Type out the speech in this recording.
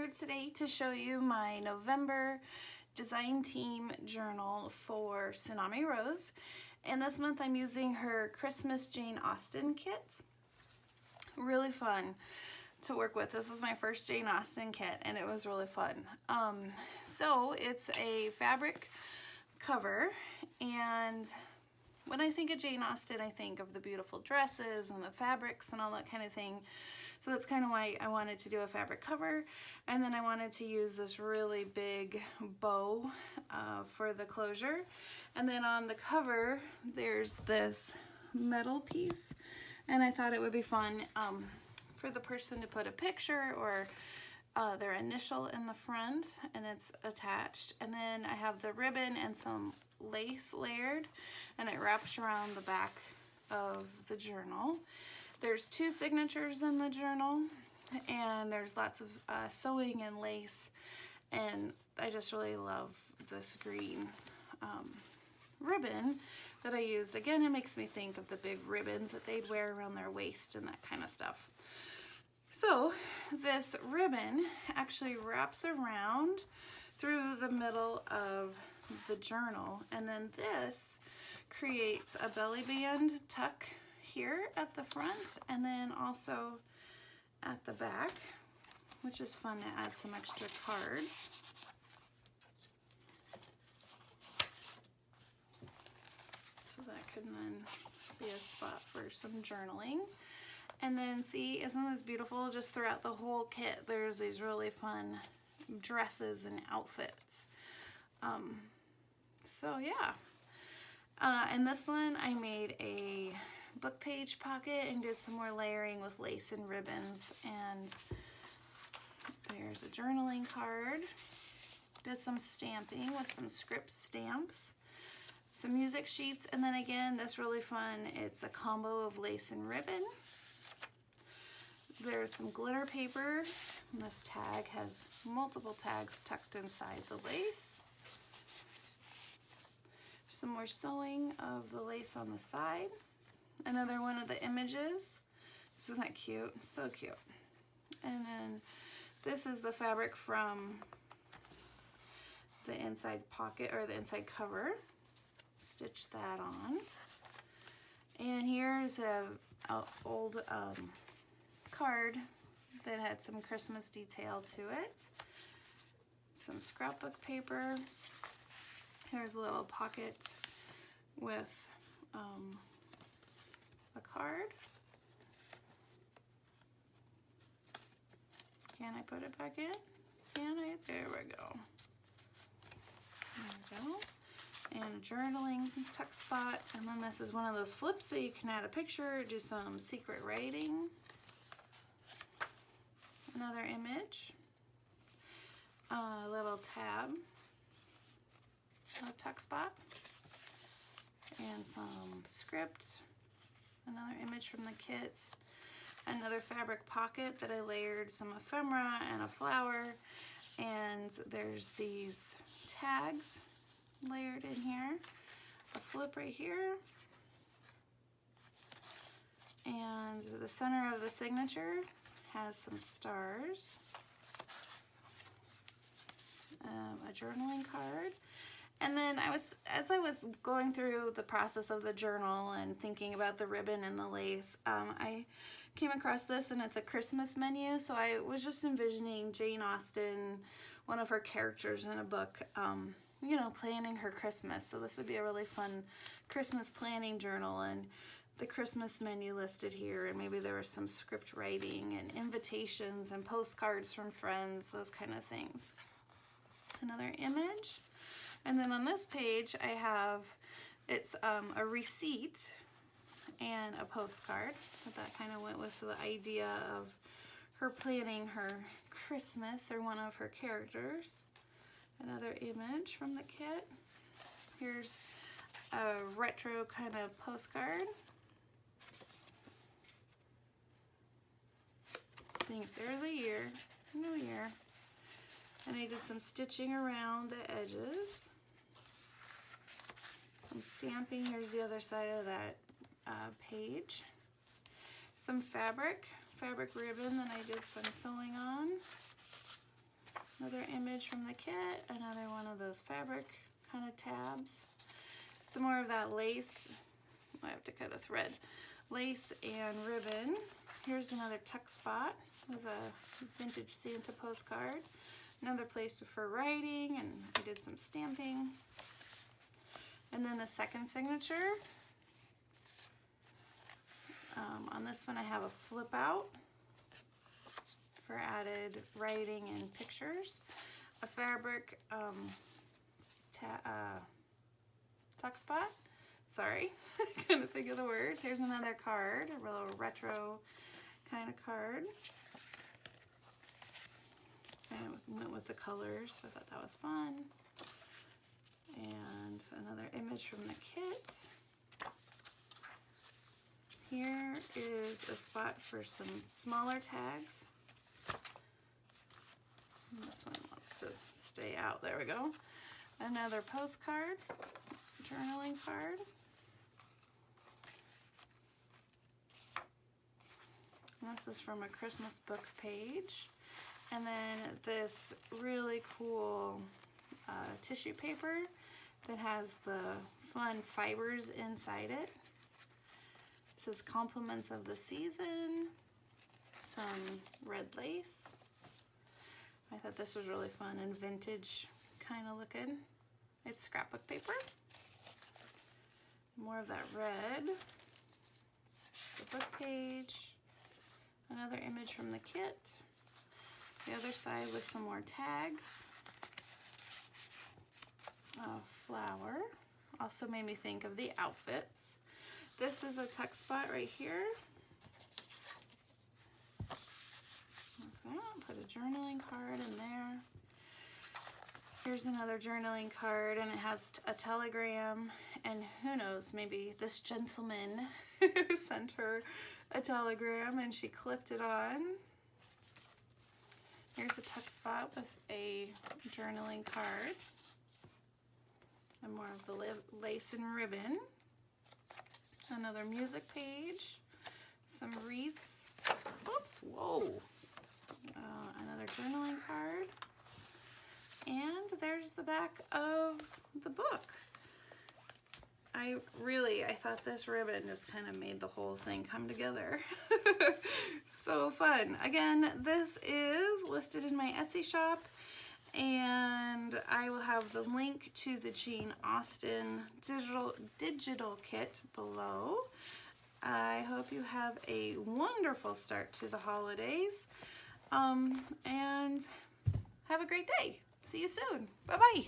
here today to show you my November design team journal for Tsunami Rose. And this month I'm using her Christmas Jane Austen kit. Really fun to work with. This is my first Jane Austen kit and it was really fun. So it's a fabric cover, and when I think of Jane Austen, I think of the beautiful dresses and the fabrics and all that kind of thing. So that's kind of why I wanted to do a fabric cover. And then I wanted to use this really big bow for the closure. And then on the cover, there's this metal piece. And I thought it would be fun for the person to put a picture or their initial in the front, and it's attached. And then I have the ribbon and some lace layered, and it wraps around the back of the journal. There's 2 signatures in the journal, and there's lots of sewing and lace, and I just really love this green ribbon that I used. Again, it makes me think of the big ribbons that they'd wear around their waist and that kind of stuff. So this ribbon actually wraps around through the middle of the journal, and then this creates a belly band tuck here at the front and then also at the back, which is fun to add some extra cards. So that could then be a spot for some journaling. And then see, isn't this beautiful? Just throughout the whole kit, there's these really fun dresses and outfits. So yeah. And this one, I made a book page pocket and did some more layering with lace and ribbons. And there's a journaling card. Did some stamping with some script stamps. Some music sheets. And then again, this really fun, it's a combo of lace and ribbon. There's some glitter paper, and this tag has multiple tags tucked inside the lace. Some more sewing of the lace on the side. Another one of the images. Isn't that cute? So cute. And then this is the fabric from the inside pocket, or the inside cover. Stitch that on. And here's a old card that had some Christmas detail to it. Some scrapbook paper. Here's a little pocket with a card. Can I put it back in? Can I? There we go. There we go. And a journaling tuck spot. And then this is one of those flips that you can add a picture, do some secret writing. Another image, a little tab, a tuck spot, and some script, another image from the kit, another fabric pocket that I layered some ephemera and a flower, and there's these tags layered in here, a flip right here, and the center of the signature has some stars, a journaling card. And then as I was going through the process of the journal and thinking about the ribbon and the lace, I came across this, and it's a Christmas menu. So I was just envisioning Jane Austen, one of her characters in a book, you know, planning her Christmas. So this would be a really fun Christmas planning journal, and the Christmas menu listed here, and maybe there was some script writing and invitations and postcards from friends, those kind of things. Another image. And then on this page I have, it's a receipt and a postcard. That kind of went with the idea of her planning her Christmas, or one of her characters. Another image from the kit. Here's a retro kind of postcard. Think there's a year, new year, and I did some stitching around the edges. Some stamping. Here's the other side of that page. Some fabric ribbon that I did some sewing on. Another image from the kit, another one of those fabric kind of tabs. Some more of that lace. I have to cut a thread. Lace and ribbon. Here's another tuck spot with a vintage Santa postcard. Another place for writing, and I did some stamping. And then the second signature. On this one I have a flip out for added writing and pictures. A fabric tuck spot. Sorry, I couldn't think of the words. Here's another card, a little retro kind of card. And it went with the colors, so I thought that was fun. And another image from the kit. Here is a spot for some smaller tags. And this one wants to stay out. There we go. Another postcard, journaling card. And this is from a Christmas book page. And then this really cool tissue paper that has the fun fibers inside it. It says compliments of the season, some red lace. I thought this was really fun and vintage kind of looking. It's scrapbook paper. More of that red. The book page. Another image from the kit. The other side with some more tags. A flower. Also made me think of the outfits. This is a tuck spot right here. Okay, put a journaling card in there. Here's another journaling card, and it has a telegram, and who knows, maybe this gentleman sent her a telegram and she clipped it on. Here's a tuck spot with a journaling card and more of the lace and ribbon. Another music page, some wreaths. Oops, whoa. Another journaling card. And there's the back of the book. I thought this ribbon just kind of made the whole thing come together. So fun. Again, this is listed in my Etsy shop, and I will have the link to the Jane Austen digital kit below. I hope you have a wonderful start to the holidays, and have a great day. See you soon. Bye-bye.